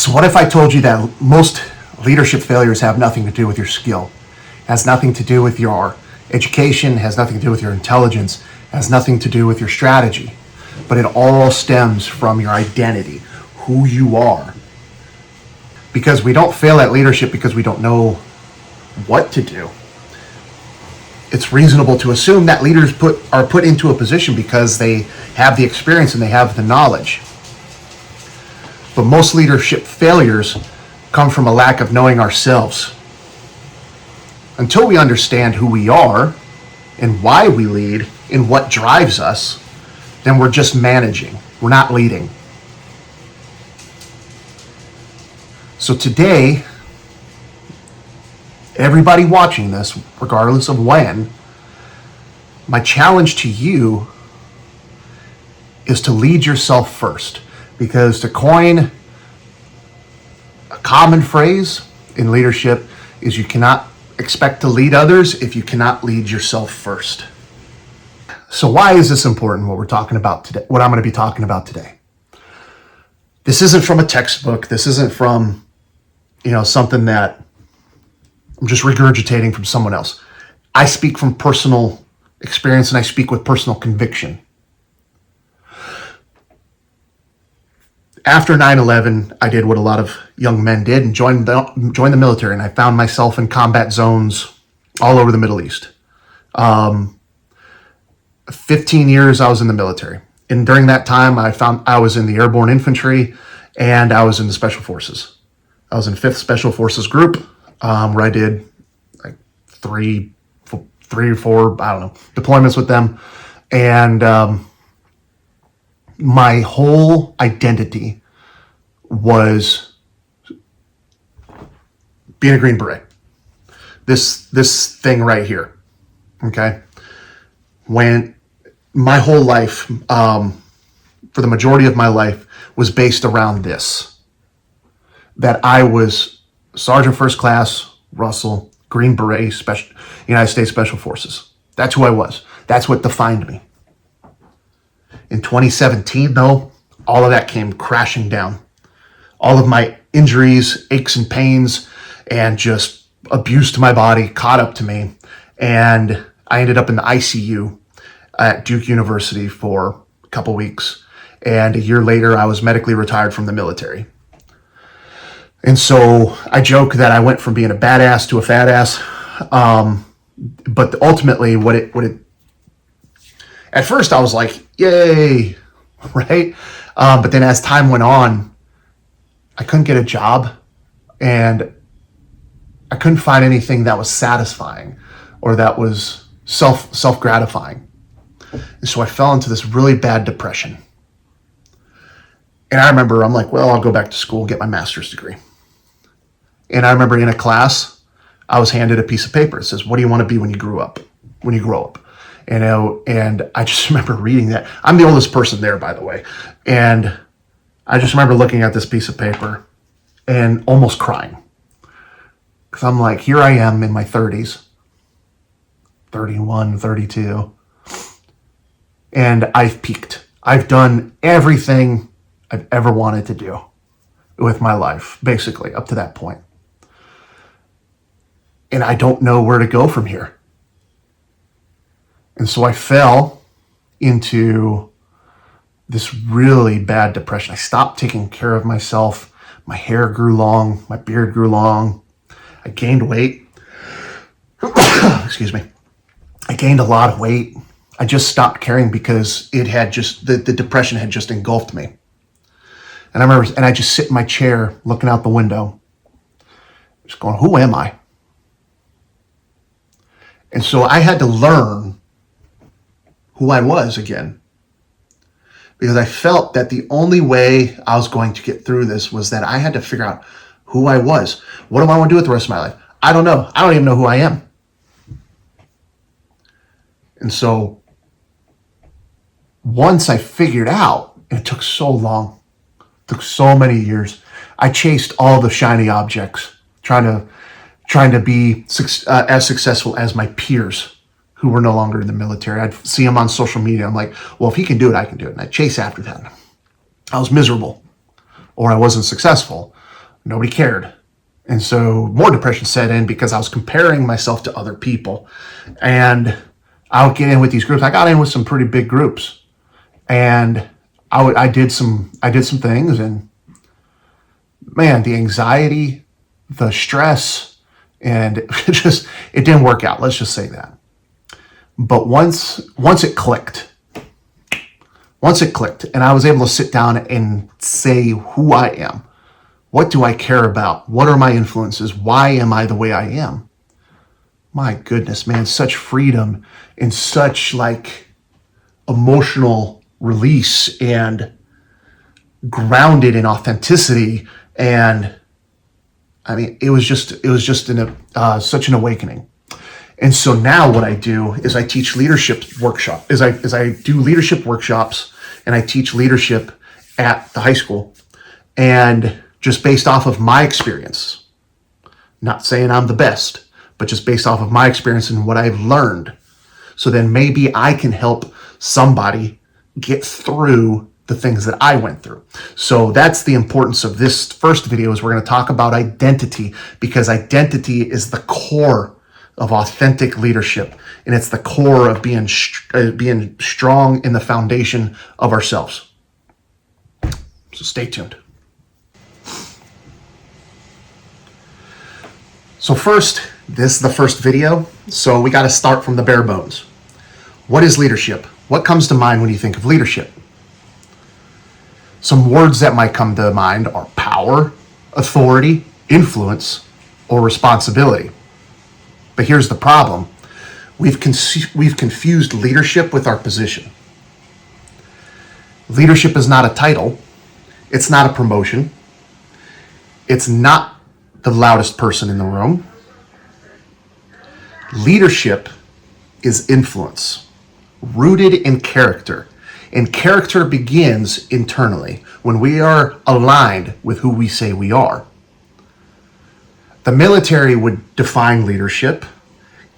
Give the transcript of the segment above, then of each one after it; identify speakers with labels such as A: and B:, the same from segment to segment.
A: So what if I told you that most leadership failures have nothing to do with your skill, has nothing to do with your education, has nothing to do with your intelligence, has nothing to do with your strategy, but it all stems from your identity, who you are. Because we don't fail at leadership because we don't know what to do. It's reasonable to assume that leaders are put into a position because they have the experience and they have the knowledge. But most leadership failures come from a lack of knowing ourselves. Until we understand who we are and why we lead and what drives us, then we're just managing. We're not leading. So today, everybody watching this, regardless of when, my challenge to you is to lead yourself first. Because to coin a common phrase in leadership is you cannot expect to lead others if you cannot lead yourself first. So why is this important, what we're talking about today, what I'm going to be talking about today? This isn't from a textbook. This isn't from, something that I'm just regurgitating from someone else. I speak from personal experience and I speak with personal conviction. After 9/11, I did what a lot of young men did and joined the military, and I found myself in combat zones all over the Middle East. 15 years I was in the military. And during that time, I was in the airborne infantry and I was in the special forces. I was in 5th Special Forces Group, where I did like three or four, deployments with them. And my whole identity was being a Green Beret. This thing right here, okay? When my whole life, for the majority of my life, was based around this. That I was Sergeant First Class Russell, Green Beret, United States Special Forces. That's who I was. That's what defined me. In 2017, though, all of that came crashing down. All of my injuries, aches and pains, and just abuse to my body caught up to me. And I ended up in the ICU at Duke University for a couple weeks. And a year later, I was medically retired from the military. And so I joke that I went from being a badass to a fat ass. But ultimately, at first I was like, yay, right? But then as time went on, I couldn't get a job and I couldn't find anything that was satisfying or that was self-gratifying. And so I fell into this really bad depression. And I remember I'm like, well, I'll go back to school, get my master's degree. And I remember in a class, I was handed a piece of paper. It says, what do you want to be when you grow up? And I just remember reading that. I'm the oldest person there, by the way. And I just remember looking at this piece of paper and almost crying. Because I'm like, here I am in my 30s, 31, 32. And I've peaked. I've done everything I've ever wanted to do with my life, basically, up to that point. And I don't know where to go from here. And so I fell into this really bad depression. I stopped taking care of myself. My hair grew long. My beard grew long. I gained weight. Excuse me. I gained a lot of weight. I just stopped caring because it had just, the depression had just engulfed me. And I remember, and I just sit in my chair looking out the window, just going, who am I? And so I had to learn who I was again, because I felt that the only way I was going to get through this was that I had to figure out who I was. What do I want to do with the rest of my life? I don't know. I don't even know who I am. And so once I figured out, and it took so long, took so many years, I chased all the shiny objects, trying to be as successful as my peers who were no longer in the military. I'd see them on social media. I'm like, well, if he can do it, I can do it. And I chase after that. I was miserable, or I wasn't successful. Nobody cared. And so more depression set in because I was comparing myself to other people. And I would get in with these groups. I got in with some pretty big groups. And I did some things, and man, the anxiety, the stress, and it didn't work out. Let's just say that. But once it clicked, and I was able to sit down and say who I am, what do I care about, what are my influences, why am I the way I am? My goodness, man, such freedom and such like emotional release and grounded in authenticity. And I mean, it was just such an awakening. And so now what I do is I teach leadership workshop, I do leadership workshops, and I teach leadership at the high school. And just based off of my experience, not saying I'm the best, but just based off of my experience and what I've learned. So then maybe I can help somebody get through the things that I went through. So that's the importance of this first video, is we're going to talk about identity, because identity is the core of authentic leadership, and it's the core of being strong in the foundation of ourselves. So stay tuned. So first, this is the first video, so we got to start from the bare bones. What is leadership? What comes to mind when you think of leadership? Some words that might come to mind are power, authority, influence, or responsibility. But here's the problem. We've confused leadership with our position. Leadership is not a title. It's not a promotion. It's not the loudest person in the room. Leadership is influence, rooted in character. And character begins internally when we are aligned with who we say we are. The military would define leadership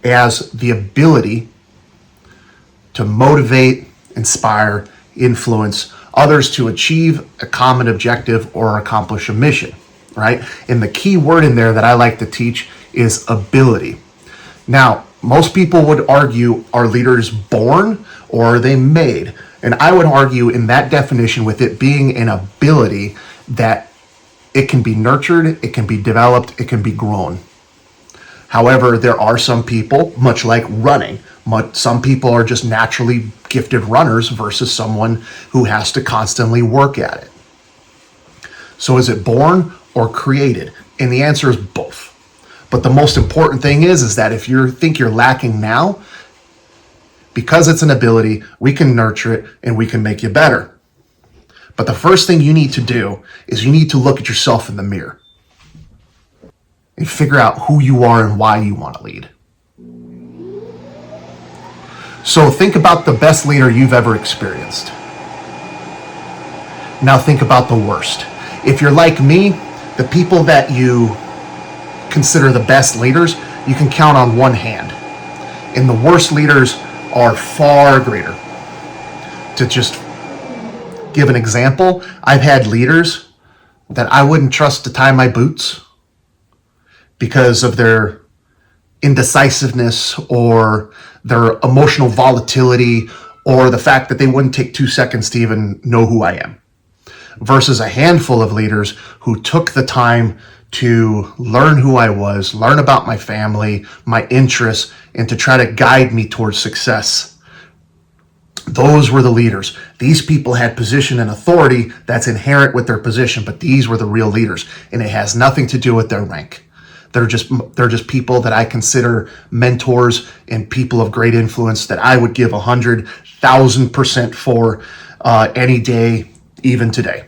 A: as the ability to motivate, inspire, influence others to achieve a common objective or accomplish a mission, right? And the key word in there that I like to teach is ability. Now, most people would argue, are leaders born or are they made? And I would argue in that definition, with it being an ability, that it can be nurtured, it can be developed, it can be grown. However, there are some people, much like running, some people are just naturally gifted runners versus someone who has to constantly work at it. So is it born or created? And the answer is both. But the most important thing is that if you think you're lacking now, because it's an ability, we can nurture it and we can make you better. But the first thing you need to do is you need to look at yourself in the mirror and figure out who you are and why you want to lead. So think about the best leader you've ever experienced. Now think about the worst. If you're like me, the people that you consider the best leaders, you can count on one hand. And the worst leaders are far greater. To just give an example, I've had leaders that I wouldn't trust to tie my boots because of their indecisiveness or their emotional volatility or the fact that they wouldn't take 2 seconds to even know who I am. Versus a handful of leaders who took the time to learn who I was, learn about my family, my interests, and to try to guide me towards success. Those were the leaders. These people had position and authority that's inherent with their position, but these were the real leaders, and it has nothing to do with their rank. They're just people that I consider mentors and people of great influence that I would give 100,000% for any day, even today.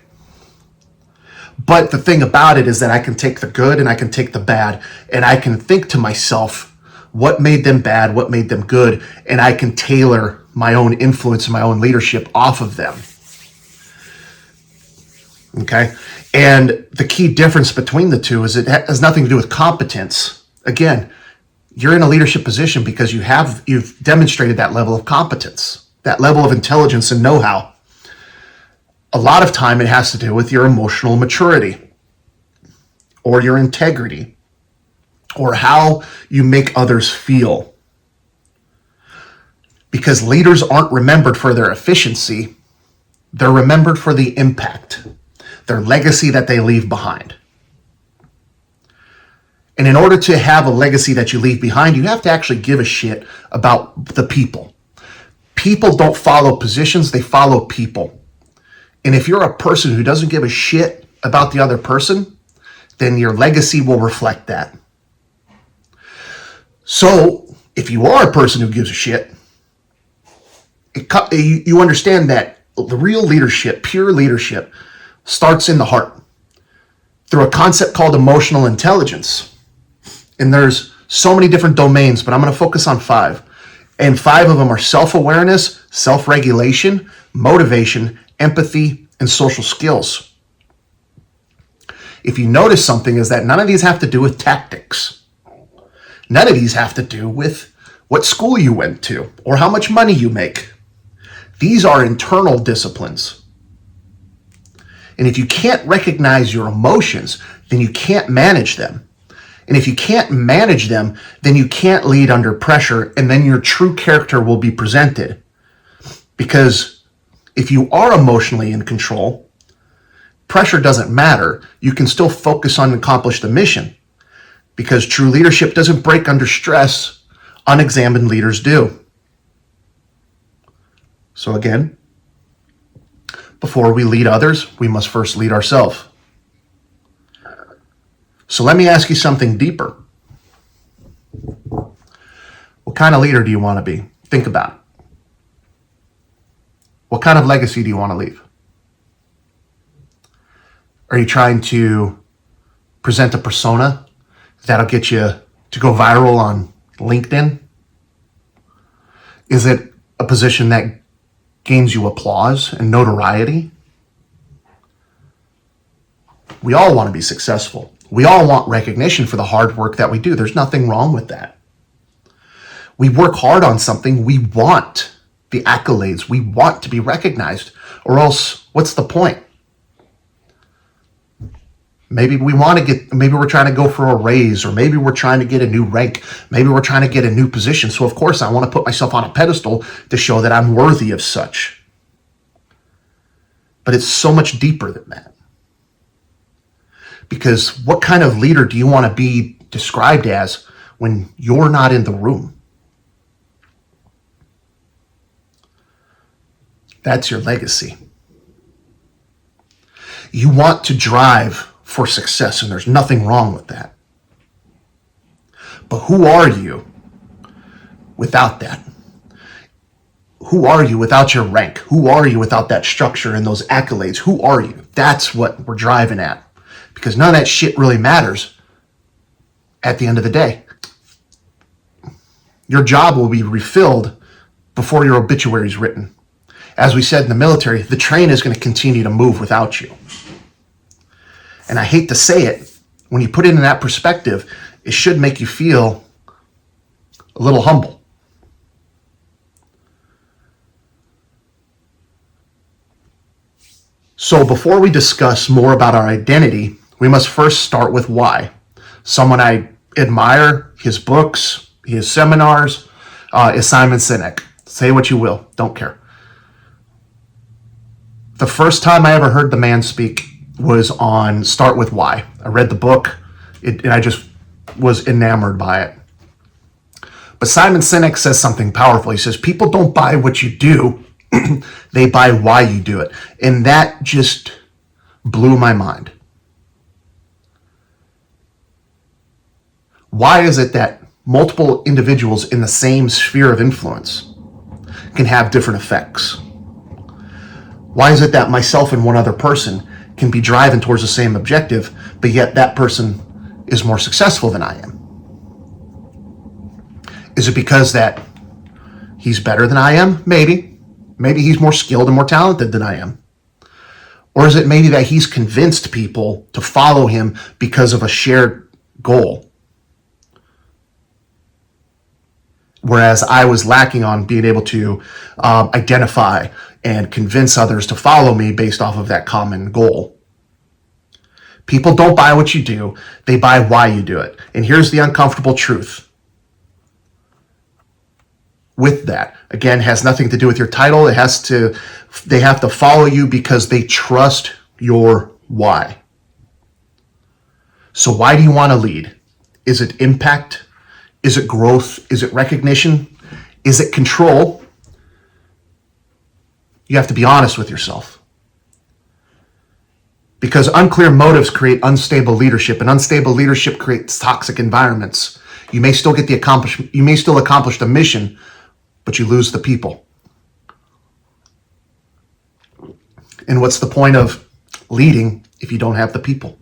A: But the thing about it is that I can take the good and I can take the bad, and I can think to myself, what made them bad, what made them good, and I can tailor my own influence and my own leadership off of them. Okay? And the key difference between the two is it has nothing to do with competence. Again, you're in a leadership position because you've demonstrated that level of competence, that level of intelligence and know-how. A lot of time it has to do with your emotional maturity. or your integrity or how you make others feel. Because leaders aren't remembered for their efficiency, they're remembered for the impact, their legacy that they leave behind. And in order to have a legacy that you leave behind, you have to actually give a shit about the people. People don't follow positions, they follow people. And if you're a person who doesn't give a shit about the other person, then your legacy will reflect that. So if you are a person who gives a shit, you understand that the real leadership, pure leadership, starts in the heart through a concept called emotional intelligence. And there's so many different domains, but I'm going to focus on 5. And 5 of them are self-awareness, self-regulation, motivation, empathy, and social skills. If you notice something is that none of these have to do with tactics. None of these have to do with what school you went to or how much money you make. These are internal disciplines. And if you can't recognize your emotions, then you can't manage them. And if you can't manage them, then you can't lead under pressure, and then your true character will be presented. Because if you are emotionally in control, pressure doesn't matter. You can still focus on and accomplish the mission. Because true leadership doesn't break under stress. Unexamined leaders do. So again, before we lead others, we must first lead ourselves. So let me ask you something deeper. What kind of leader do you want to be? Think about it. What kind of legacy do you want to leave? Are you trying to present a persona that'll get you to go viral on LinkedIn? Is it a position that gains you applause and notoriety? We all want to be successful. We all want recognition for the hard work that we do. There's nothing wrong with that. We work hard on something. We want the accolades. We want to be recognized, or else what's the point? Maybe we're trying to go for a raise, or maybe we're trying to get a new rank. Maybe we're trying to get a new position. So of course I want to put myself on a pedestal to show that I'm worthy of such. But it's so much deeper than that. Because what kind of leader do you want to be described as when you're not in the room? That's your legacy. You want to drive for success, and there's nothing wrong with that. But who are you without that? Who are you without your rank? Who are you without that structure and those accolades? Who are you? That's what we're driving at. Because none of that shit really matters at the end of the day. Your job will be refilled before your obituary is written. As we said in the military, the train is going to continue to move without you. And I hate to say it, when you put it in that perspective, it should make you feel a little humble. So before we discuss more about our identity, we must first start with why. Someone I admire, his books, his seminars, is Simon Sinek. Say what you will, don't care. The first time I ever heard the man speak was on Start With Why. I read the book, and I just was enamored by it. But Simon Sinek says something powerful. He says, people don't buy what you do, they buy why you do it. And that just blew my mind. Why is it that multiple individuals in the same sphere of influence can have different effects? Why is it that myself and one other person can be driving towards the same objective, but yet that person is more successful than I am? Is it because that he's better than I am? Maybe. Maybe he's more skilled and more talented than I am. Or is it maybe that he's convinced people to follow him because of a shared goal? Whereas I was lacking on being able to identify and convince others to follow me based off of that common goal. People don't buy what you do, they buy why you do it. And here's the uncomfortable truth with that. Again, has nothing to do with your title. They have to follow you because they trust your why. So why do you want to lead? Is it impact? Is it growth? Is it recognition? Is it control? You have to be honest with yourself. Because unclear motives create unstable leadership, and unstable leadership creates toxic environments. You may still accomplish the mission, but you lose the people. And what's the point of leading if you don't have the people?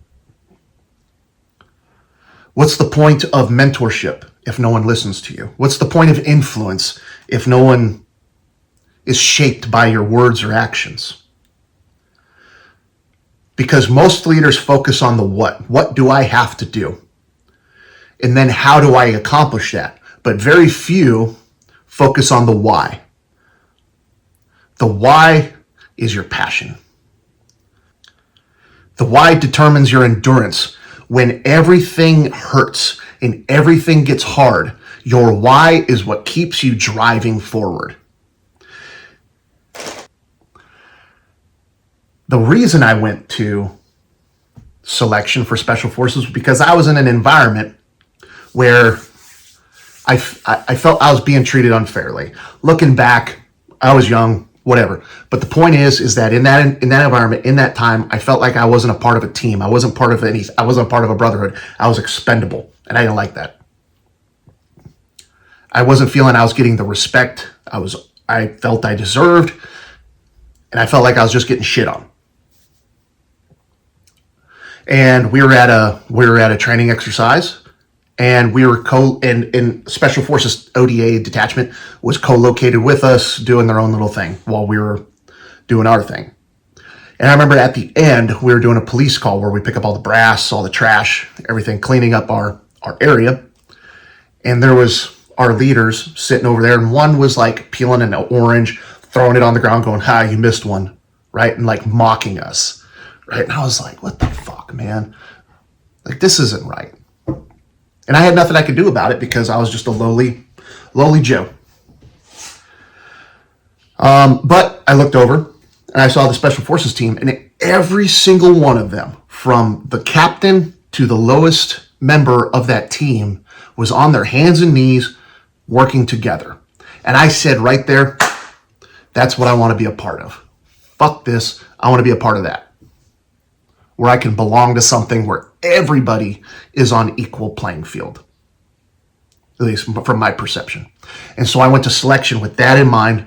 A: What's the point of mentorship if no one listens to you? What's the point of influence if no one is shaped by your words or actions? Because most leaders focus on the what. What do I have to do? And then how do I accomplish that? But very few focus on the why. The why is your passion. The why determines your endurance. When everything hurts and everything gets hard, your why is what keeps you driving forward. The reason I went to selection for Special Forces was because I was in an environment where I felt I was being treated unfairly. Looking back, I was young, whatever. But the point is that in that environment, in that time, I felt like I wasn't a part of a team. I wasn't part of a brotherhood. I was expendable, and I didn't like that. I wasn't feeling I was getting the respect I felt I deserved, and I felt like I was just getting shit on. And we were at a training exercise, and we were in Special Forces ODA detachment was co-located with us doing their own little thing while we were doing our thing. And I remember at the end, we were doing a police call where we pick up all the brass, all the trash, everything, cleaning up our area. And there was our leaders sitting over there, and one was like peeling an orange, throwing it on the ground, going, "Ha, you missed one," right? And like mocking us. Right. And I was like, what the fuck, man? Like, this isn't right. And I had nothing I could do about it because I was just a lowly Joe. But I looked over and I saw the Special Forces team, and every single one of them, from the captain to the lowest member of that team, was on their hands and knees working together. And I said right there, that's what I want to be a part of. Fuck this. I want to be a part of that, where I can belong to something where everybody is on equal playing field, at least from my perception. And so I went to selection with that in mind,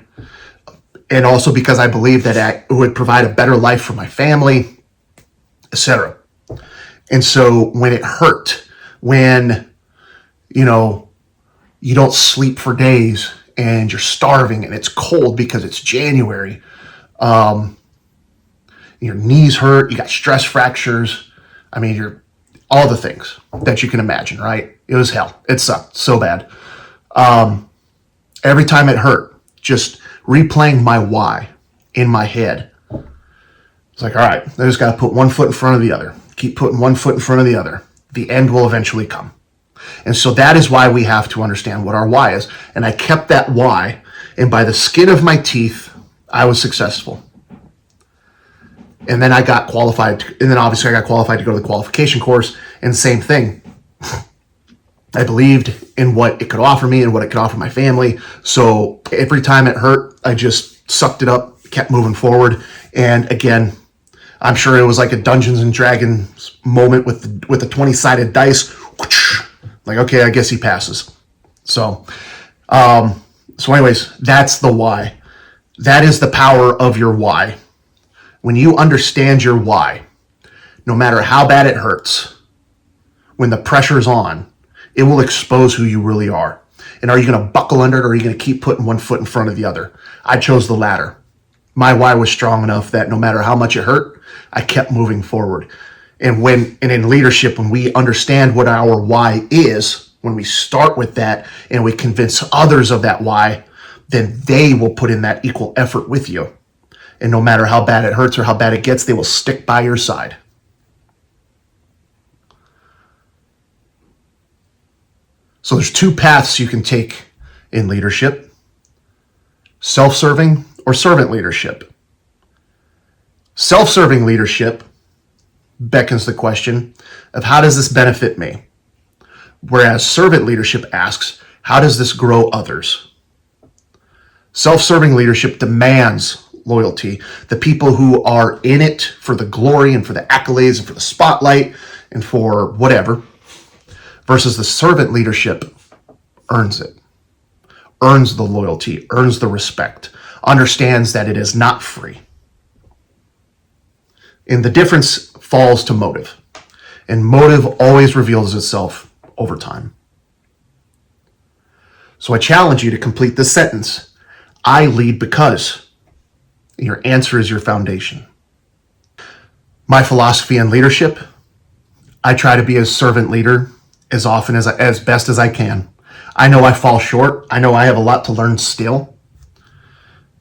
A: and also because I believed that it would provide a better life for my family, etc. And so when it hurt, when, you don't sleep for days and you're starving and it's cold because it's January, your knees hurt, you got stress fractures. I mean, you're all the things that you can imagine, right? It was hell. It sucked so bad. Every time it hurt, just replaying my why in my head. It's like, all right, I just got to put one foot in front of the other. Keep putting one foot in front of the other. The end will eventually come. And so that is why we have to understand what our why is. And I kept that why, and by the skin of my teeth, I was successful. And then I got qualified, and then obviously I got qualified to go to the qualification course, and same thing. I believed in what it could offer me and what it could offer my family. So every time it hurt, I just sucked it up, kept moving forward. And again, I'm sure it was like a Dungeons and Dragons moment with the 20-sided dice. Like, okay, I guess he passes. So anyways, that's the why. That is the power of your why. When you understand your why, no matter how bad it hurts, when the pressure's on, it will expose who you really are. And are you going to buckle under it, or are you going to keep putting one foot in front of the other? I chose the latter. My why was strong enough that no matter how much it hurt, I kept moving forward. And in leadership, when we understand what our why is, when we start with that and we convince others of that why, then they will put in that equal effort with you. And no matter how bad it hurts or how bad it gets, they will stick by your side. So there's two paths you can take in leadership: self-serving or servant leadership. Self-serving leadership beckons the question of how does this benefit me? Whereas servant leadership asks, how does this grow others? Self-serving leadership demands loyalty. The people who are in it for the glory and for the accolades and for the spotlight and for whatever, versus the servant leadership earns it, earns the loyalty, earns the respect, understands that it is not free. And the difference falls to motive. And motive always reveals itself over time. So I challenge you to complete this sentence. I lead because. Your answer is your foundation. My philosophy in leadership: I try to be a servant leader as often as best as I can. I know I fall short. I know I have a lot to learn still.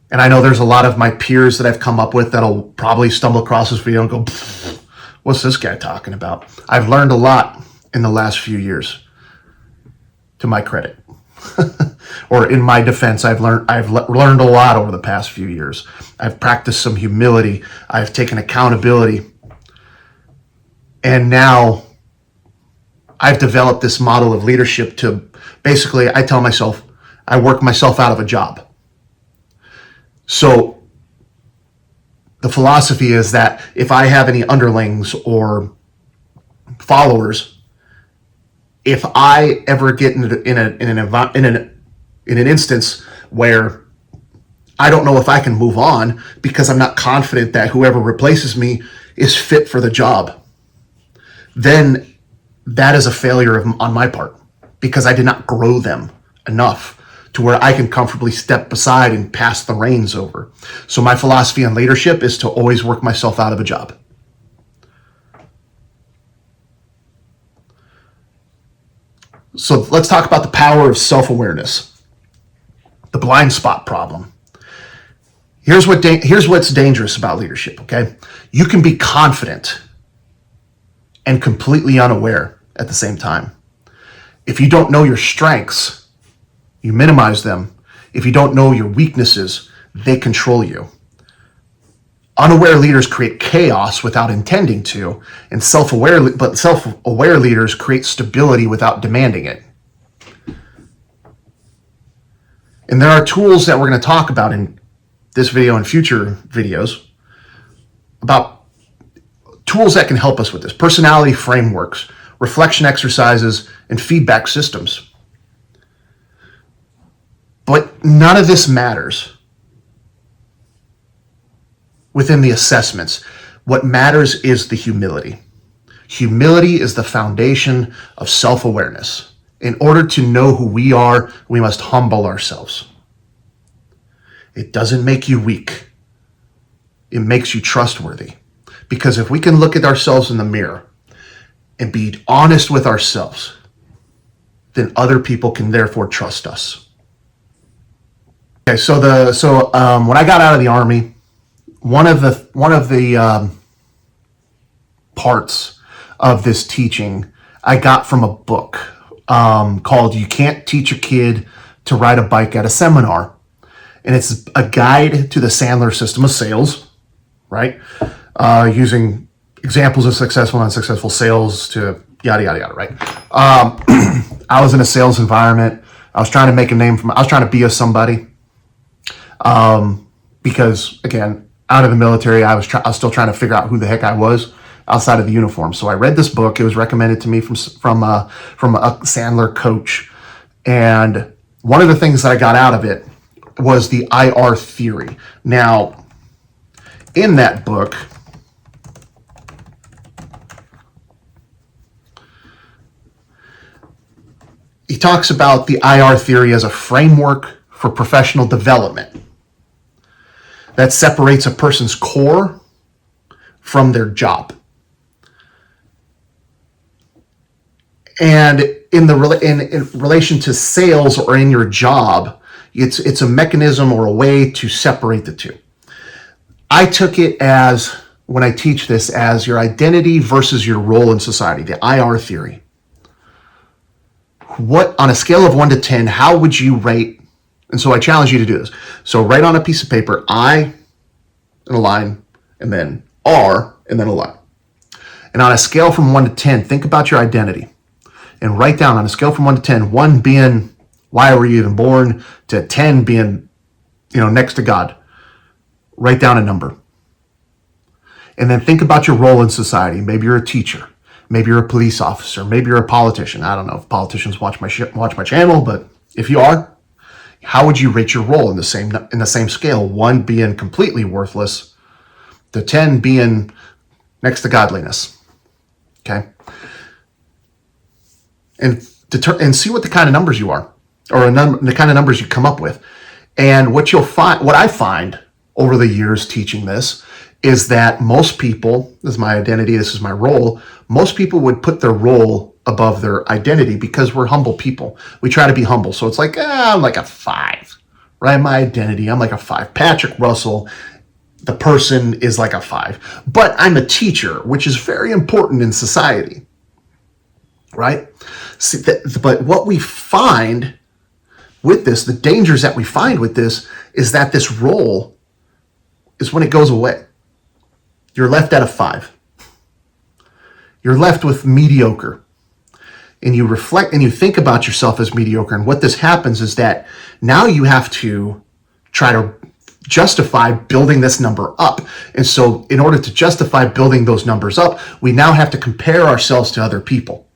A: And I know there's a lot of my peers that I've come up with that'll probably stumble across this video and go, what's this guy talking about? I've learned a lot in the last few years, to my credit. Or in my defense, I've learned a lot over the past few years. I've practiced some humility. I've taken accountability. And now I've developed this model of leadership to basically, I tell myself, I work myself out of a job. So the philosophy is that if I have any underlings or followers, if I ever get in an instance where I don't know if I can move on because I'm not confident that whoever replaces me is fit for the job, then that is a failure on my part, because I did not grow them enough to where I can comfortably step aside and pass the reins over. So my philosophy on leadership is to always work myself out of a job. So let's talk about the power of self-awareness, the blind spot problem. Here's what's dangerous about leadership, okay? You can be confident and completely unaware at the same time. If you don't know your strengths, you minimize them. If you don't know your weaknesses, they control you. Unaware leaders create chaos without intending to, and self-aware leaders create stability without demanding it. And there are tools that we're going to talk about in this video and future videos about tools that can help us with this: personality frameworks, reflection exercises, and feedback systems. But none of this matters within the assessments. What matters is the humility. Humility is the foundation of self-awareness. In order to know who we are, we must humble ourselves. It doesn't make you weak. It makes you trustworthy. Because if we can look at ourselves in the mirror and be honest with ourselves, then other people can therefore trust us. Okay, so when I got out of the Army, one of the parts of this teaching I got from a book called "You Can't Teach a Kid to Ride a Bike at a Seminar," and it's a guide to the Sandler system of sales, right? Using examples of successful and unsuccessful sales to yada yada yada, right? I was in a sales environment. I was trying to make a name I was trying to be a somebody. Because again, out of the military, I was still trying to figure out who the heck I was outside of the uniform. So I read this book. It was recommended to me from a Sandler coach. And one of the things that I got out of it was the IR theory. Now, in that book, he talks about the IR theory as a framework for professional development that separates a person's core from their job. And in relation to sales or in your job, it's a mechanism or a way to separate the two. I took it as, when I teach this, as your identity versus your role in society, the IR theory. what, on a scale of 1 to 10, how would you rate? And so I challenge you to do this. So write on a piece of paper, I in a line, and then R, and then a line. And on a scale from 1 to 10, think about your identity. And write down on a scale from 1 to 10, 1 being, why were you even born, to 10 being, next to God. Write down a number. And then think about your role in society. Maybe you're a teacher. Maybe you're a police officer. Maybe you're a politician. I don't know if politicians watch my channel, but if you are, how would you rate your role in the same scale? 1 being completely worthless, to 10 being next to godliness. Okay, and see what the kind of numbers you are, or the kind of numbers you come up with. And what I find over the years teaching this is that most people, this is my identity, this is my role, most people would put their role above their identity because we're humble people. We try to be humble. So it's like, I'm like a 5, right? My identity, I'm like a 5. Patrick Russell, the person, is like a 5. But I'm a teacher, which is very important in society, right? See, but what we find with this, the dangers that we find with this, is that this role is when it goes away. You're left at a 5. You're left with mediocre. And you reflect and you think about yourself as mediocre. And what this happens is that now you have to try to justify building this number up. And so in order to justify building those numbers up, we now have to compare ourselves to other people.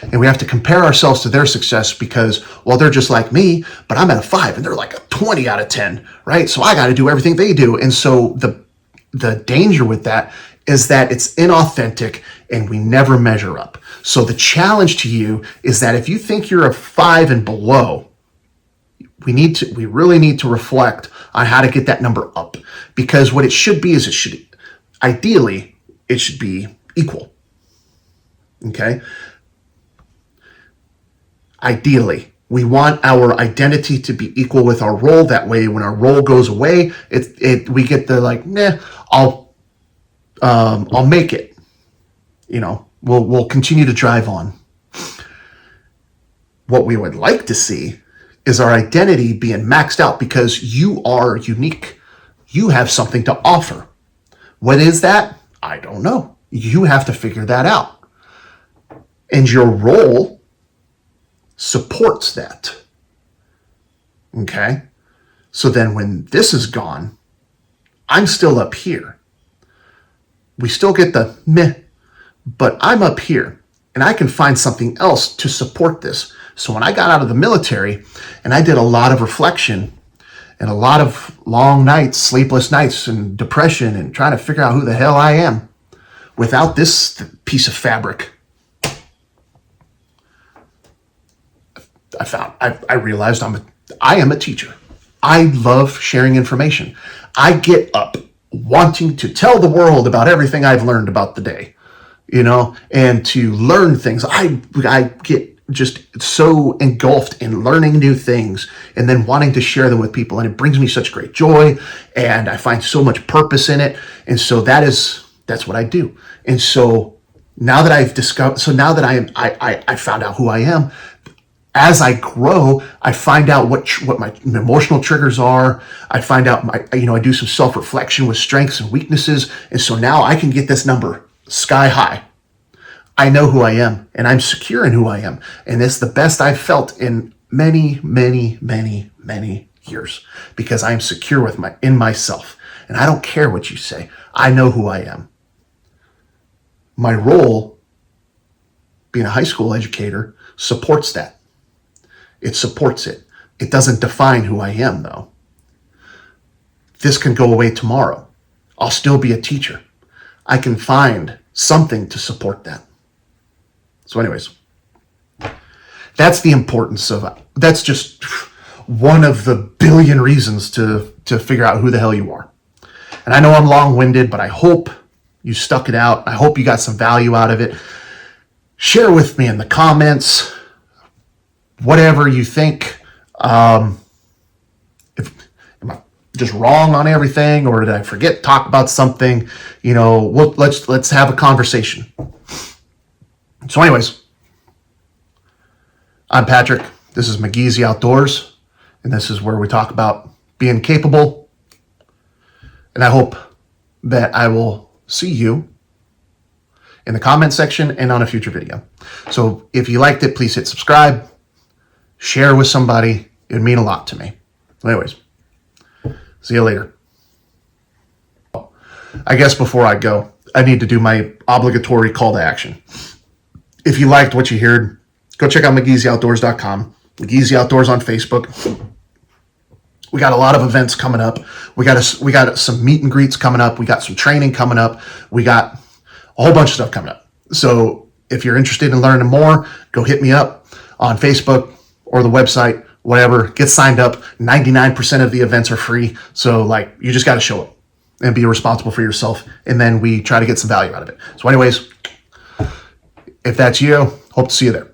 A: And we have to compare ourselves to their success because, well, they're just like me, but I'm at a 5 and they're like a 20 out of 10, right? So I got to do everything they do. And so the danger with that is that it's inauthentic and we never measure up. So the challenge to you is that if you think you're a 5 and below, we really need to reflect on how to get that number up, because what it should be is ideally it should be equal. Okay? Ideally, we want our identity to be equal with our role. That way, when our role goes away, we get the like, I'll make it. We'll continue to drive on. What we would like to see is our identity being maxed out because you are unique. You have something to offer. What is that? I don't know. You have to figure that out. And your role supports that. Okay? So then when this is gone, I'm still up here. We still get the meh, but I'm up here and I can find something else to support this. So when I got out of the military and I did a lot of reflection and a lot of long nights, sleepless nights and depression and trying to figure out who the hell I am without this piece of fabric, I realized I am a teacher. I love sharing information. I get up wanting to tell the world about everything I've learned about the day, and to learn things. I get just so engulfed in learning new things and then wanting to share them with people. And it brings me such great joy and I find so much purpose in it. And so that's what I do. And so now that I found out who I am, as I grow, I find out what my emotional triggers are. I find out I do some self-reflection with strengths and weaknesses. And so now I can get this number sky high. I know who I am and I'm secure in who I am. And it's the best I've felt in many, many, many, many years because I am secure in myself. And I don't care what you say. I know who I am. My role, being a high school educator, supports that. It supports it. It doesn't define who I am, though. This can go away tomorrow. I'll still be a teacher. I can find something to support that. So anyways, that's the importance of, that's just one of the billion reasons to figure out who the hell you are. And I know I'm long-winded, but I hope you stuck it out. I hope you got some value out of it. Share with me in the comments whatever you think. Am I just wrong on everything, or did I forget to talk about something? Let's have a conversation. So anyways, I'm Patrick. This is McGeezy Outdoors, and this is where we talk about being capable. And I hope that I will see you in the comment section and on a future video. So if you liked it, please hit subscribe, share with somebody. It would mean a lot to me. Anyways, see you later. I guess before I go, I need to do my obligatory call to action. If you liked what you heard, go check out McGeezyoutdoors.com, McGeezy Outdoors on Facebook. We got a lot of events coming up. We got some meet and greets coming up. We got some training coming up. We got a whole bunch of stuff coming up. So if you're interested in learning more, go hit me up on Facebook or the website, whatever. Get signed up. 99% of the events are free. So you just got to show up and be responsible for yourself. And then we try to get some value out of it. So anyways, if that's you, hope to see you there.